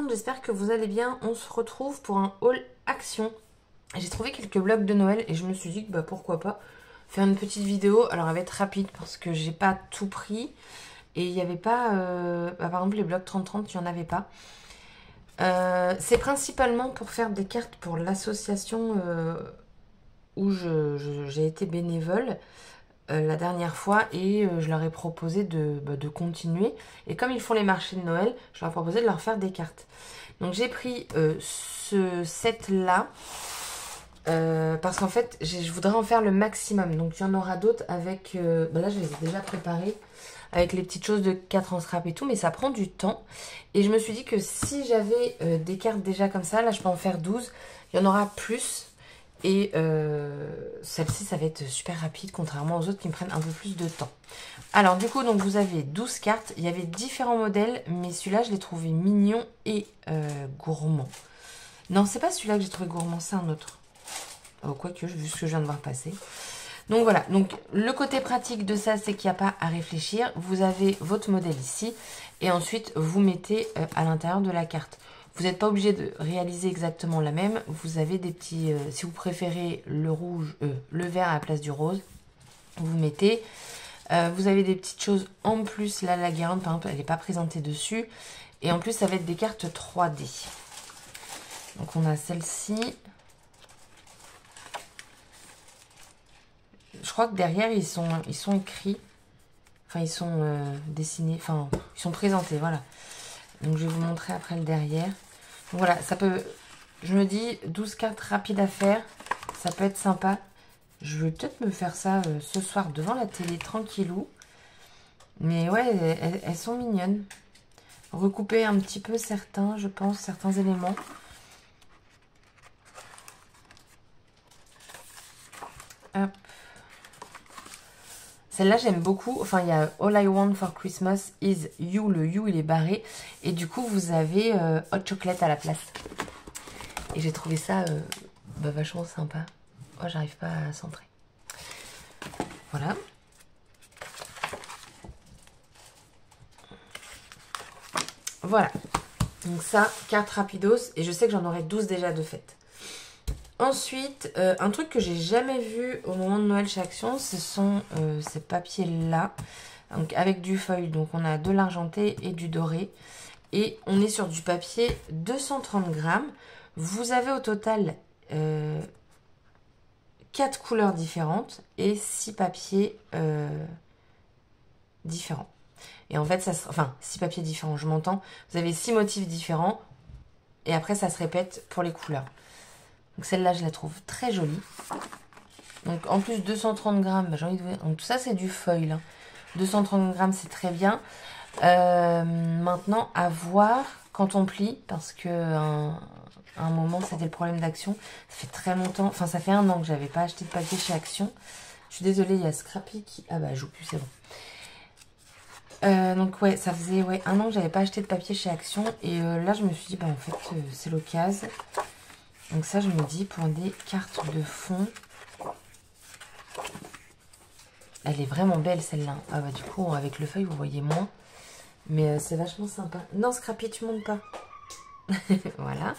monde, j'espère que vous allez bien. On se retrouve pour un haul action. J'ai trouvé quelques blocs de Noël et je me suis dit que pourquoi pas faire une petite vidéo. Alors elle va être rapide parce que j'ai pas tout pris et il n'y avait pas, par exemple les blocs 30-30, il n'y en avait pas. C'est principalement pour faire des cartes pour l'association où j'ai été bénévole la dernière fois et je leur ai proposé de continuer. Et comme ils font les marchés de Noël, je leur ai proposé de leur faire des cartes. Donc j'ai pris ce set-là parce qu'en fait, je voudrais en faire le maximum. Donc il y en aura d'autres avec... là, je les ai déjà préparés avec les petites choses de 4 en scrap et tout, mais ça prend du temps. Et je me suis dit que si j'avais des cartes déjà comme ça, là, je peux en faire 12. Il y en aura plus. Et celle-ci, ça va être super rapide, contrairement aux autres qui me prennent un peu plus de temps. Alors, du coup, donc vous avez 12 cartes. Il y avait différents modèles, mais celui-là, je l'ai trouvé mignon et gourmand. Non, c'est pas celui-là que j'ai trouvé gourmand, c'est un autre. Oh, quoique, vu ce que je viens de voir passer. Donc voilà, donc le côté pratique de ça, c'est qu'il n'y a pas à réfléchir. Vous avez votre modèle ici, et ensuite, vous mettez à l'intérieur de la carte. Vous n'êtes pas obligé de réaliser exactement la même. Vous avez des petits... si vous préférez le rouge, le vert à la place du rose, vous mettez. Vous avez des petites choses en plus. Là, la guirlande, par exemple, elle n'est pas présentée dessus. Et en plus, ça va être des cartes 3D. Donc, on a celle-ci. Je crois que derrière, ils sont écrits. Enfin, ils sont dessinés. Enfin, ils sont présentés, voilà. Donc, je vais vous montrer après le derrière. Donc, voilà, ça peut... Je me dis, 12 cartes rapides à faire. Ça peut être sympa. Je vais peut-être me faire ça ce soir devant la télé, tranquillou. Mais ouais, elles sont mignonnes. Recouper un petit peu certains, je pense, certains éléments. Hop. Celle-là, j'aime beaucoup. Enfin, il y a All I Want for Christmas is You. Le You, il est barré. Et du coup, vous avez Hot Chocolate à la place. Et j'ai trouvé ça vachement sympa. Oh, j'arrive pas à centrer. Voilà. Voilà. Donc ça, carte rapidos. Et je sais que j'en aurai 12 déjà de fait. Ensuite, un truc que j'ai jamais vu au moment de Noël chez Action, ce sont ces papiers-là. Donc avec du feuille. Donc on a de l'argenté et du doré. Et on est sur du papier 230 grammes. Vous avez au total 4 couleurs différentes et 6 papiers différents. Et en fait, enfin, 6 papiers différents, je m'entends. Vous avez 6 motifs différents. Et après, ça se répète pour les couleurs. Donc celle-là, je la trouve très jolie. Donc en plus, 230 grammes, j'ai envie de vous dire. Donc tout ça, c'est du foil. Hein. 230 grammes, c'est très bien. Maintenant, à voir quand on plie. Parce que à un moment, c'était le problème d'Action. Ça fait très longtemps. Enfin, ça fait 1 an que j'avais pas acheté de papier chez Action. Je suis désolée, il y a Scrappy qui... Ah bah, je joue plus, c'est bon. Donc ouais, ça faisait 1 an que j'avais pas acheté de papier chez Action. Et là, je me suis dit, en fait, c'est l'occasion. Donc ça, je me dis, pour des cartes de fond, elle est vraiment belle celle-là. Ah bah du coup, avec le feuille, vous voyez moins. Mais c'est vachement sympa. Non, Scrappy, tu montes pas. Voilà.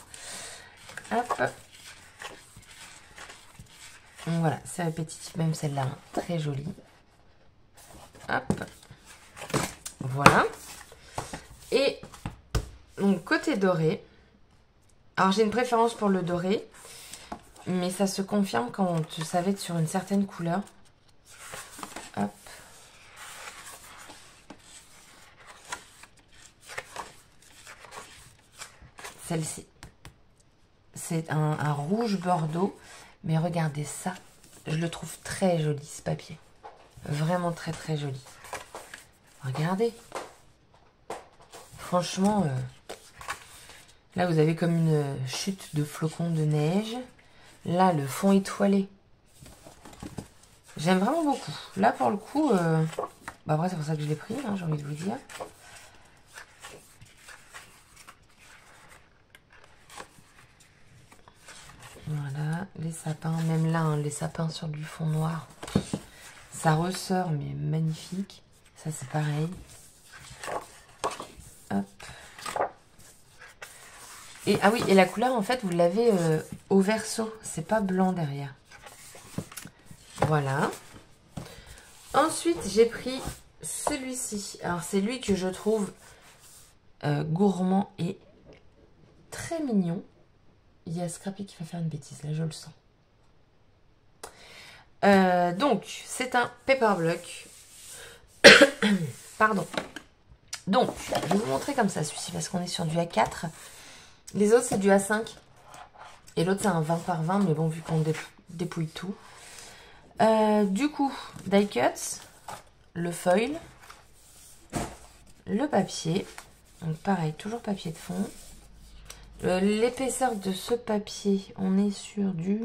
Hop. Donc voilà, c'est répétitif, même celle-là, hein. Très jolie. Hop. Voilà. Et donc, côté doré. Alors, j'ai une préférence pour le doré. Mais ça se confirme quand ça va être sur une certaine couleur. Hop. Celle-ci. C'est un rouge bordeaux. Mais regardez ça. Je le trouve très joli, ce papier. Vraiment très très joli. Regardez. Franchement, là vous avez comme une chute de flocons de neige. Là, le fond étoilé. J'aime vraiment beaucoup. Là, pour le coup, après, c'est pour ça que je l'ai pris, hein, j'ai envie de vous dire. Voilà, les sapins. Même là, hein, les sapins sur du fond noir. Ça ressort, mais magnifique. Ça, c'est pareil. Hop. Et ah oui, et la couleur, en fait, vous l'avez au verso. C'est pas blanc derrière. Voilà. Ensuite, j'ai pris celui-ci. Alors, c'est lui que je trouve gourmand et très mignon. Il y a Scrappy qui va faire une bêtise, là, je le sens. Donc, c'est un paper block. Pardon. Donc, je vais vous montrer comme ça, celui-ci, parce qu'on est sur du A4. Les autres, c'est du A5. Et l'autre, c'est un 20 par 20, mais bon, vu qu'on dépouille tout. Du coup, die cuts, le foil, le papier. Donc, pareil, toujours papier de fond. L'épaisseur de ce papier, on est sur du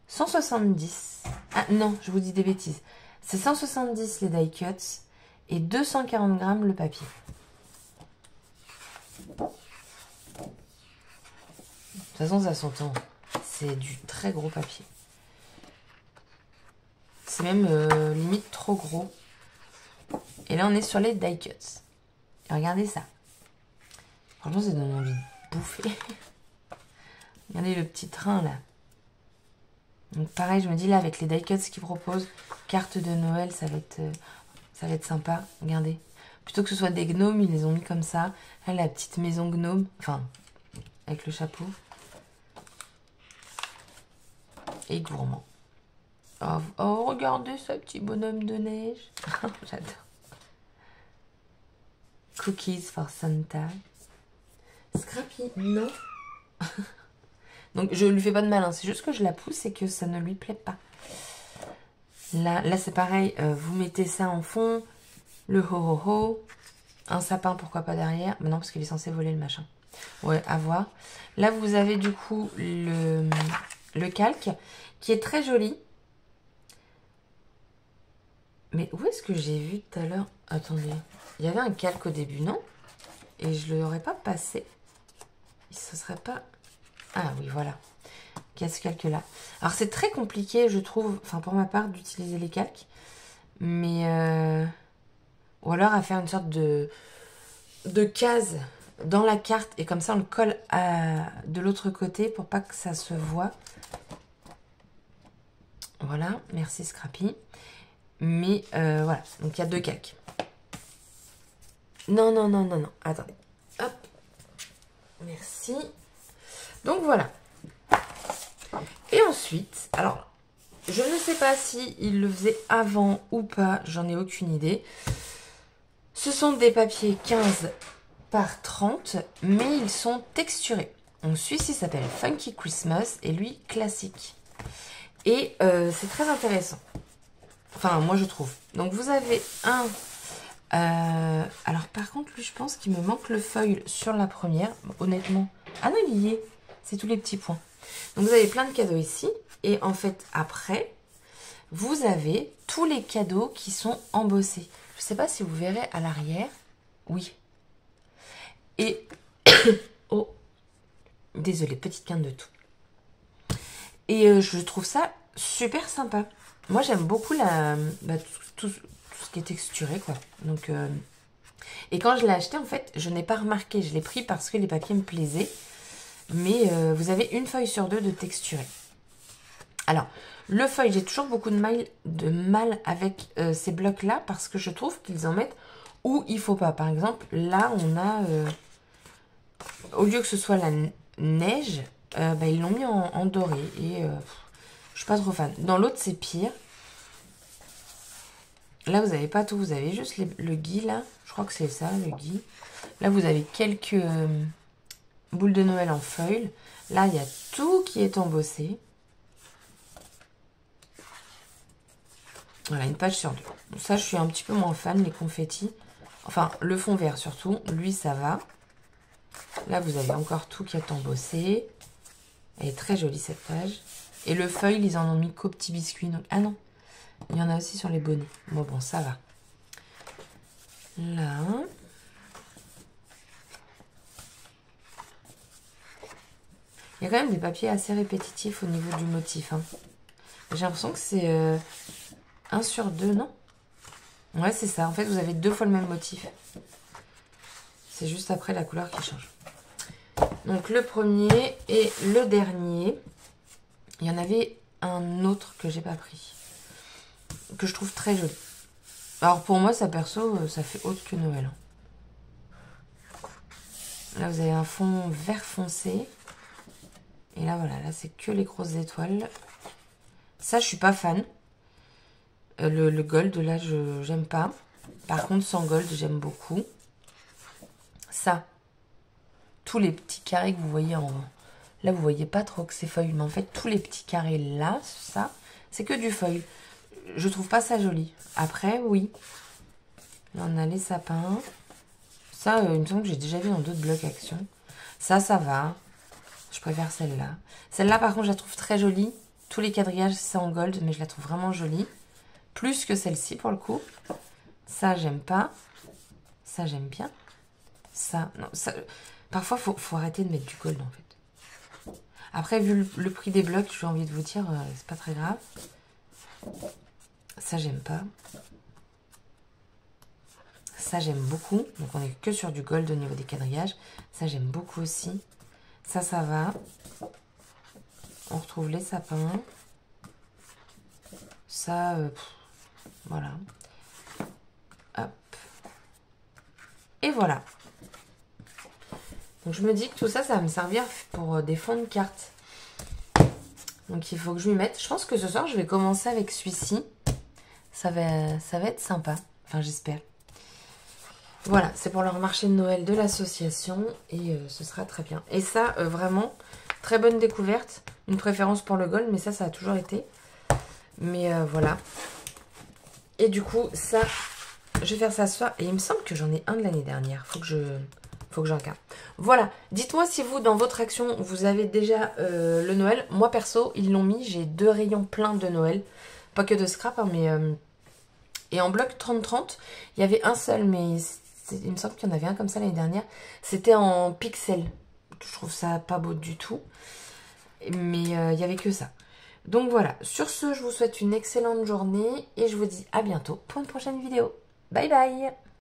170. Ah non, je vous dis des bêtises. C'est 170 les die cuts et 240 grammes le papier. De toute façon, ça s'entend. C'est du très gros papier. C'est même limite trop gros. Et là, on est sur les die cuts. Et regardez ça. Franchement, ça donne envie de bouffer. Regardez le petit train là. Donc pareil, je me dis là, avec les die cuts qu'ils proposent, carte de Noël, ça va être sympa. Regardez. Plutôt que ce soit des gnomes, ils les ont mis comme ça. Là, la petite maison gnome. Enfin, avec le chapeau. Et gourmand. Oh, regardez ce petit bonhomme de neige. J'adore. Cookies for Santa. Scrappy, non. Donc, je lui fais pas de mal. Hein. C'est juste que je la pousse et que ça ne lui plaît pas. Là c'est pareil. Vous mettez ça en fond. Le ho-ho-ho. Un sapin, pourquoi pas derrière. Mais non, parce qu'il est censé voler le machin. Ouais, à voir. Là, vous avez du coup le calque qui est très joli. Mais où est-ce que j'ai vu tout à l'heure? Attendez. Il y avait un calque au début, non? Et je ne l'aurais pas passé. Ce serait pas... Ah oui, voilà. Il y a ce calque-là. Alors, c'est très compliqué, je trouve, enfin pour ma part, d'utiliser les calques. Mais... Ou alors à faire une sorte de case dans la carte. Et comme ça, on le colle de l'autre côté pour pas que ça se voit. Voilà, merci Scrappy. Mais voilà, donc il y a deux calques. Non, non, non, non, non. Attendez. Hop. Merci. Donc voilà. Et ensuite, alors, je ne sais pas si il le faisait avant ou pas, j'en ai aucune idée. Ce sont des papiers 15 par 30, mais ils sont texturés. Donc celui-ci s'appelle Funky Christmas et lui classique. Et c'est très intéressant. Enfin, moi je trouve. Donc vous avez un... alors par contre, lui je pense qu'il me manque le foil sur la première. Honnêtement. Ah non, il y est. C'est tous les petits points. Donc vous avez plein de cadeaux ici. Et en fait, après, vous avez tous les cadeaux qui sont embossés. Je ne sais pas si vous verrez à l'arrière. Oui. Et... oh. Désolée, petite quinte de tout. Et je trouve ça super sympa. Moi, j'aime beaucoup tout ce qui est texturé, quoi. Donc, et quand je l'ai acheté, en fait, je n'ai pas remarqué. Je l'ai pris parce que les papiers me plaisaient. Mais vous avez une feuille sur deux de texturé. Alors, le feuille, j'ai toujours beaucoup de mal avec ces blocs-là parce que je trouve qu'ils en mettent où il ne faut pas. Par exemple, là, on a... au lieu que ce soit la neige, ils l'ont mis en doré. Et je suis pas trop fan. Dans l'autre, c'est pire. Là, vous n'avez pas tout. Vous avez juste le gui, là. Je crois que c'est ça, le gui. Là, vous avez quelques boules de Noël en feuilles. Là, il y a tout qui est embossé. Voilà, une page sur deux. Ça, je suis un petit peu moins fan, les confettis. Enfin, le fond vert surtout. Lui, ça va. Là, vous avez encore tout qui est embossé. Elle est très jolie, cette page. Et le feuille, ils en ont mis qu'au petit biscuit. Donc... ah non, il y en a aussi sur les bonnets. Bon, ça va. Là. Il y a quand même des papiers assez répétitifs au niveau du motif. Hein. J'ai l'impression que c'est 1 sur 2, non? Ouais, c'est ça. En fait, vous avez 2 fois le même motif. C'est juste après la couleur qui change. Donc le premier et le dernier. Il y en avait un autre que j'ai pas pris. Que je trouve très joli. Alors pour moi, ça perso, ça fait autre que Noël. Là, vous avez un fond vert foncé. Et là, voilà, là, c'est que les grosses étoiles. Ça, je suis pas fan. Le gold, là, j'aime pas. Par contre, sans gold, j'aime beaucoup. Ça, tous les petits carrés que vous voyez en... Là, vous voyez pas trop que c'est foil. Mais en fait, tous les petits carrés là, ça, c'est que du foil. Je trouve pas ça joli. Après, oui. Là, on a les sapins. Ça, il me semble que j'ai déjà vu dans d'autres blocs action. Ça va. Je préfère celle-là. Celle-là, par contre, je la trouve très jolie. Tous les quadrillages, c'est en gold, mais je la trouve vraiment jolie. Plus que celle-ci, pour le coup. Ça, j'aime pas. Ça, j'aime bien. Ça, non, ça... Parfois, faut arrêter de mettre du gold, en fait. Après, vu le prix des blocs, j'ai envie de vous dire, c'est pas très grave. Ça, j'aime pas. Ça, j'aime beaucoup. Donc, on est que sur du gold au niveau des quadrillages. Ça, j'aime beaucoup aussi. Ça va. On retrouve les sapins. Ça, voilà. Hop. Et voilà. Donc, je me dis que tout ça, ça va me servir pour des fonds de cartes. Donc, il faut que je m'y mette. Je pense que ce soir, je vais commencer avec celui-ci. Ça va être sympa. Enfin, j'espère. Voilà, c'est pour leur marché de Noël de l'association. Et ce sera très bien. Et ça, vraiment, très bonne découverte. Une préférence pour le gold, mais ça a toujours été. Mais voilà. Et du coup, ça, je vais faire ça ce soir. Et il me semble que j'en ai un de l'année dernière. Faut que j'en garde. Voilà. Dites-moi si vous, dans votre action, vous avez déjà le Noël. Moi, perso, ils l'ont mis. J'ai 2 rayons pleins de Noël. Pas que de scrap, hein, mais... Et en bloc 30-30, il y avait un seul, mais il me semble qu'il y en avait un comme ça l'année dernière. C'était en pixels. Je trouve ça pas beau du tout. Mais il n'y avait que ça. Donc voilà, sur ce, je vous souhaite une excellente journée et je vous dis à bientôt pour une prochaine vidéo. Bye bye!